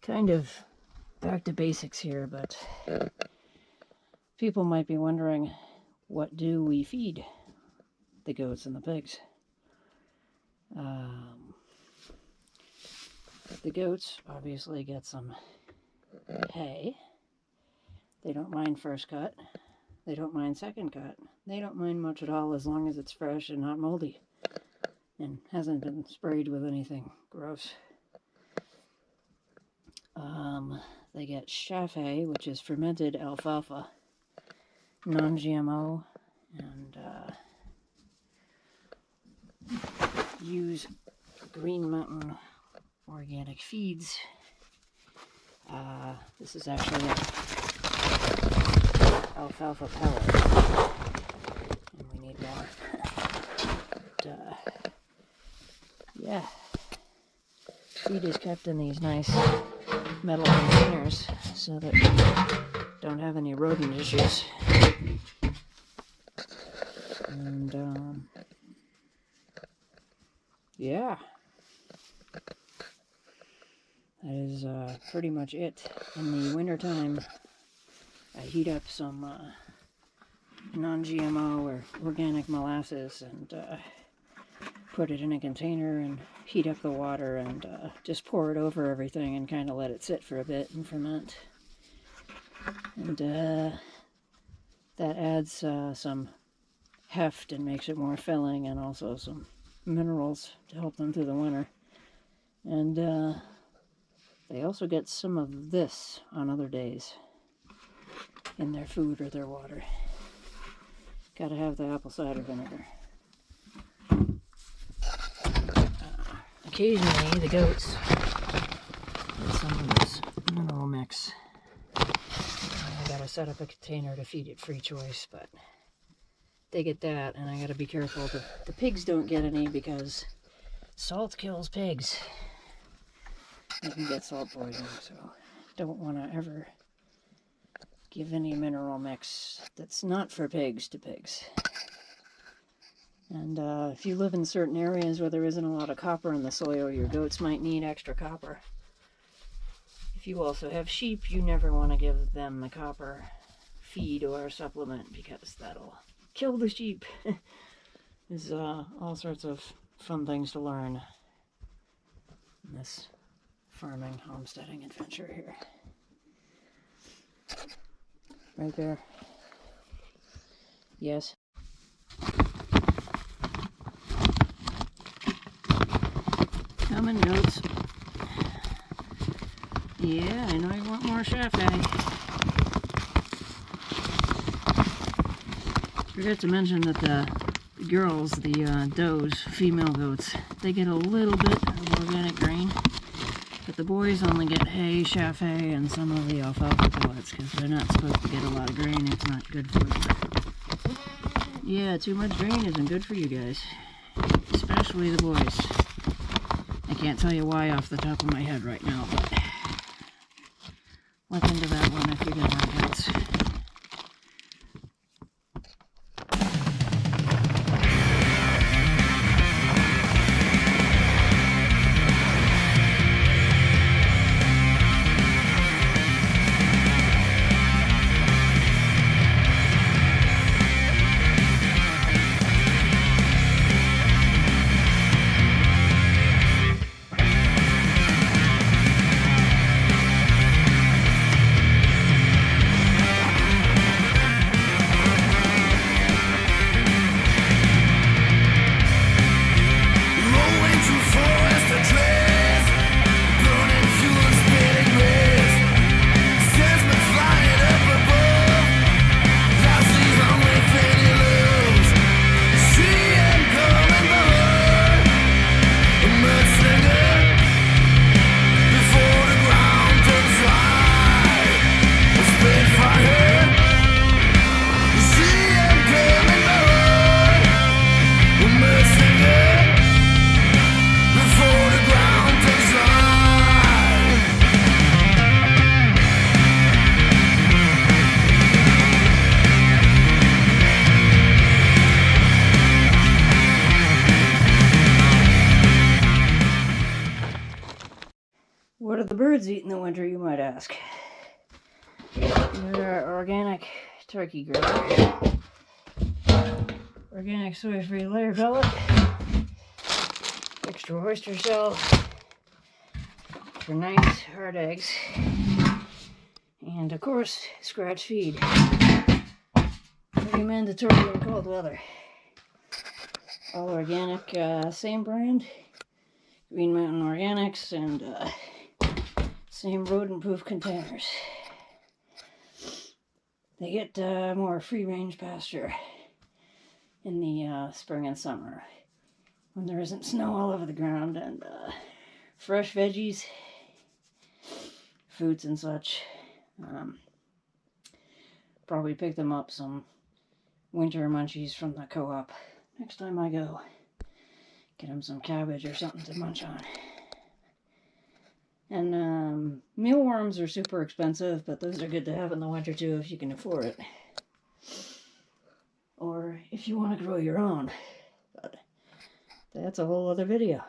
kind of back to basics here, but people might be wondering, what do we feed the goats and the pigs? The goats obviously get some hay. They don't mind first cut. They don't mind second cut. They don't mind much at all as long as it's fresh and not moldy and hasn't been sprayed with anything gross. They get chaff hay, which is fermented alfalfa, non-GMO, and use Green Mountain organic feeds. This is actually an alfalfa pellet, and we need more. But, yeah, feed is kept in these nice metal containers so that we don't have any rodent issues. And yeah, that is pretty much it. In the wintertime, I heat up some non-GMO or organic molasses and put it in a container and heat up the water and just pour it over everything and kind of let it sit for a bit and ferment. And that adds some heft and makes it more filling, and also some minerals to help them through the winter. And they also get some of this on other days in their food or their water. Gotta have the apple cider vinegar. Occasionally, the goats get some of this mineral mix. I gotta set up a container to feed it free choice, but they get that, and I gotta be careful that the pigs don't get any, because salt kills pigs. They can get salt poisoning, so don't want to ever give any mineral mix that's not for pigs to pigs. And if you live in certain areas where there isn't a lot of copper in the soil, your goats might need extra copper. If you also have sheep, you never want to give them the copper feed or supplement, because that'll kill the sheep. There's all sorts of fun things to learn in this farming, homesteading adventure here. Right there. Yes. Coming, goats. Yeah, I know you want more chaff hay. Forgot to mention that the girls, the does, female goats, they get a little bit of organic grain, but the boys only get hay, chaff hay, and some of the alfalfa pellets, because they're not supposed to get a lot of grain. It's not good for them. Yeah, too much grain isn't good for you guys, especially the boys. I can't tell you why off the top of my head right now, but look into that one if you get my goats. What do the birds eat in the winter, you might ask? Here's our organic turkey griller. Organic soy-free layer pellet. Extra oyster shell for nice hard eggs. And of course, scratch feed. Pretty mandatory in cold weather. All organic, same brand. Green Mountain Organics, and same rodent-proof containers. They get more free-range pasture in the spring and summer when there isn't snow all over the ground, and fresh veggies, fruits and such. Probably pick them up some winter munchies from the co-op next time I go. Get them some cabbage or something to munch on. And mealworms are super expensive, but those are good to have in the winter too if you can afford it. Or if you want to grow your own. But that's a whole other video.